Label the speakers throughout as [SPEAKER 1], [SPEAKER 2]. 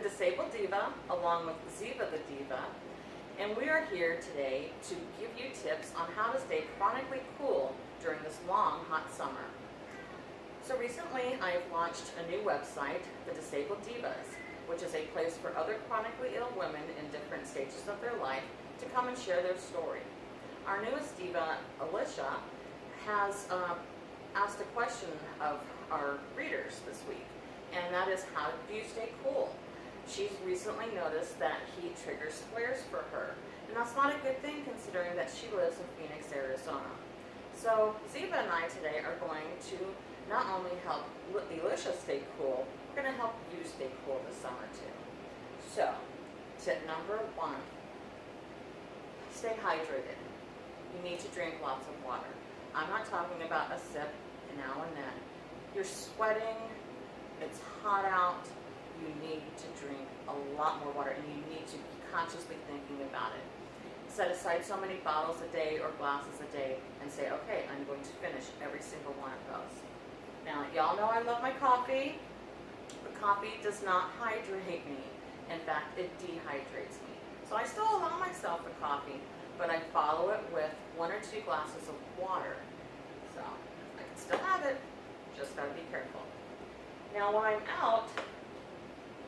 [SPEAKER 1] Disabled Diva, along with Ziva the Diva, and we are here today to give you tips on how to stay chronically cool during this long, hot summer. So recently I've launched a new website, the Disabled Divas, which is a place for other chronically ill women in different stages of their life to come and share their story. Our newest diva, Alicia, has asked a question of our readers this week, and that is, how do you stay cool? She's recently noticed that heat triggers flares for her, and that's not a good thing considering that she lives in Phoenix, Arizona. So Ziva and I today are going to not only help Alicia stay cool, we're going to help you stay cool this summer too. So, tip number 1, stay hydrated. You need to drink lots of water. I'm not talking about a sip now and then. You're sweating, it's hot out, you need to drink a lot more water, and you need to be consciously thinking about it. Set aside so many bottles a day or glasses a day and say, okay, I'm going to finish every single one of those. Now, y'all know I love my coffee, but coffee does not hydrate me. In fact, it dehydrates me. So I still allow myself the coffee, but I follow it with 1 or 2 glasses of water. So I can still have it, just gotta be careful. Now when I'm out,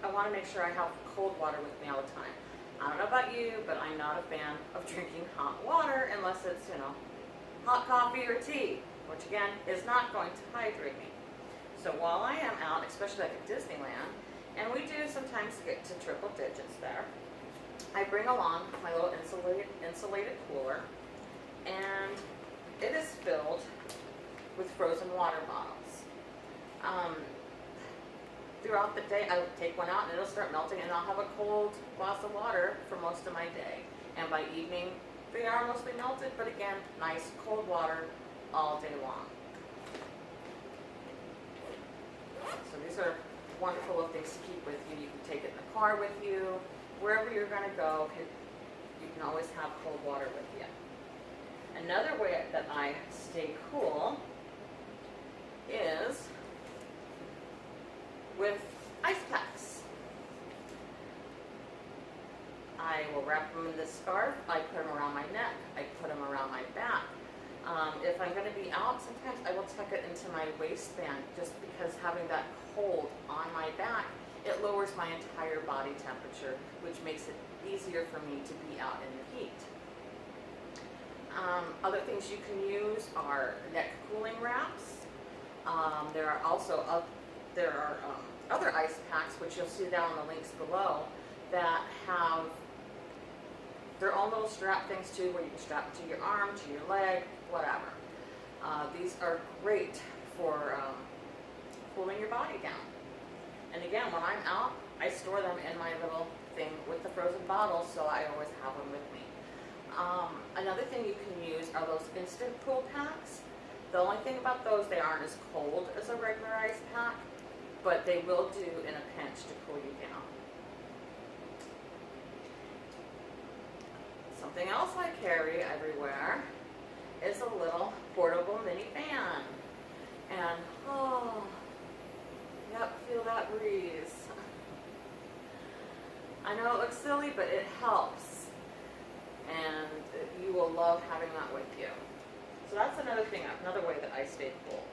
[SPEAKER 1] I want to make sure I have cold water with me all the time. I don't know about you, but I'm not a fan of drinking hot water unless it's, hot coffee or tea, which again is not going to hydrate me. So while I am out, especially like at Disneyland, and we do sometimes get to triple digits there, I bring along my little insulated cooler, and it is filled with frozen water bottles. Throughout the day, I'll take one out and it'll start melting, and I'll have a cold glass of water for most of my day. And by evening, they are mostly melted, but again, nice cold water all day long. So these are wonderful little things to keep with you. You can take it in the car with you. Wherever you're going to go, you can always have cold water with you. Another way that I stay cool is with ice packs. I will wrap them in this scarf. I put them around my neck. I put them around my back. If I'm going to be out, sometimes I will tuck it into my waistband, just because having that cold on my back, it lowers my entire body temperature, which makes it easier for me to be out in the heat. Other things you can use are neck cooling wraps. There are also other ice packs, which you'll see down in the links below, that have their own little strap things too, where you can strap it to your arm, to your leg, whatever. These are great for cooling your body down. And again, when I'm out, I store them in my little thing with the frozen bottles, so I always have them with me. Another thing you can use are those instant cool packs. The only thing about those, they aren't as cold as a regular ice pack, but they will do in a pinch to cool you down. Something else I carry everywhere is a little portable mini fan. And yep, feel that breeze. I know it looks silly, but it helps. And you will love having that with you. So that's another thing, another way that I stay cool.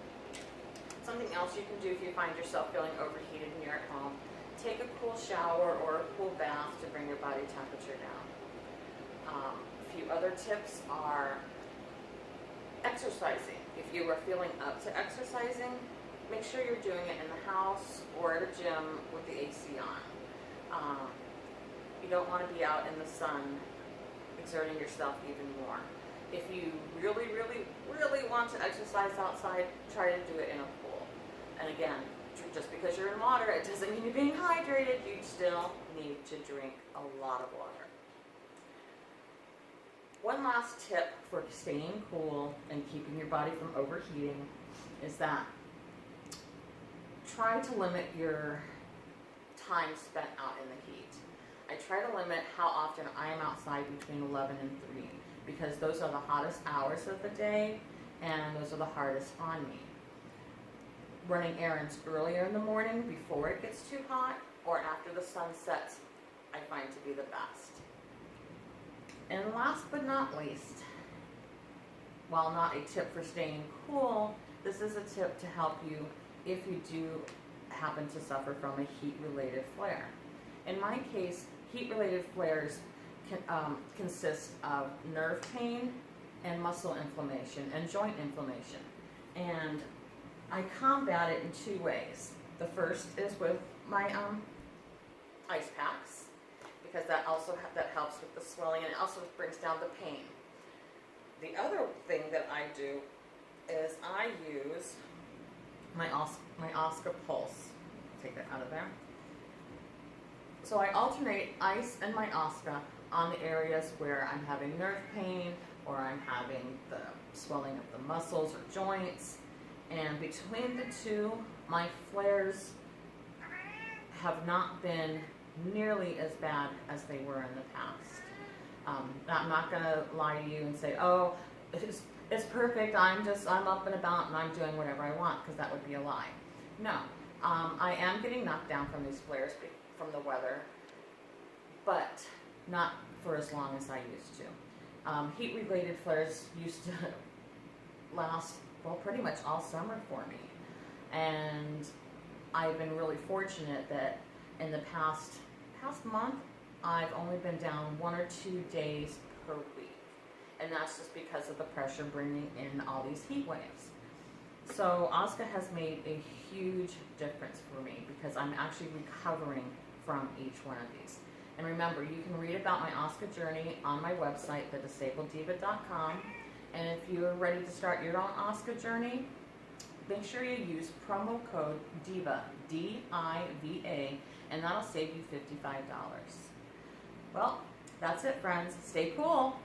[SPEAKER 1] Something else you can do if you find yourself feeling overheated and you're at home, take a cool shower or a cool bath to bring your body temperature down. A few other tips are exercising. If you are feeling up to exercising, make sure you're doing it in the house or at a gym with the AC on. You don't want to be out in the sun exerting yourself even more. If you really, really, really want to exercise outside, try to do it in a pool. And again, just because you're in water, it doesn't mean you're being hydrated. You still need to drink a lot of water. One last tip for staying cool and keeping your body from overheating is that try to limit your time spent out in the heat. I try to limit how often I am outside between 11 and 3, because those are the hottest hours of the day and those are the hardest on me. running errands earlier in the morning before it gets too hot, or after the sun sets, I find to be the best. And last but not least, while not a tip for staying cool, this is a tip to help you if you do happen to suffer from a heat-related flare. In my case, heat-related flares consist of nerve pain and muscle inflammation and joint inflammation. And I combat it in two ways. The first is with my ice packs, because that also that helps with the swelling and it also brings down the pain. The other thing that I do is I use my Oscar Pulse. Take that out of there. So I alternate ice and my Oscar on the areas where I'm having nerve pain or I'm having the swelling of the muscles or joints. And between the two, my flares have not been nearly as bad as they were in the past. I'm not going to lie to you and say, oh, it's perfect, I'm up and about and I'm doing whatever I want, because that would be a lie. No, I am getting knocked down from these flares from the weather, but not for as long as I used to. Heat-related flares used to last, well, pretty much all summer for me. And I've been really fortunate that in the past month, I've only been down 1 or 2 days per week. And that's just because of the pressure bringing in all these heat waves. So Oscar has made a huge difference for me because I'm actually recovering from each one of these. And remember, you can read about my Oscar journey on my website, thedisableddiva.com. And if you're ready to start your own Oscar journey, make sure you use promo code DIVA, D-I-V-A, and that'll save you $55. Well, that's it, friends. Stay cool.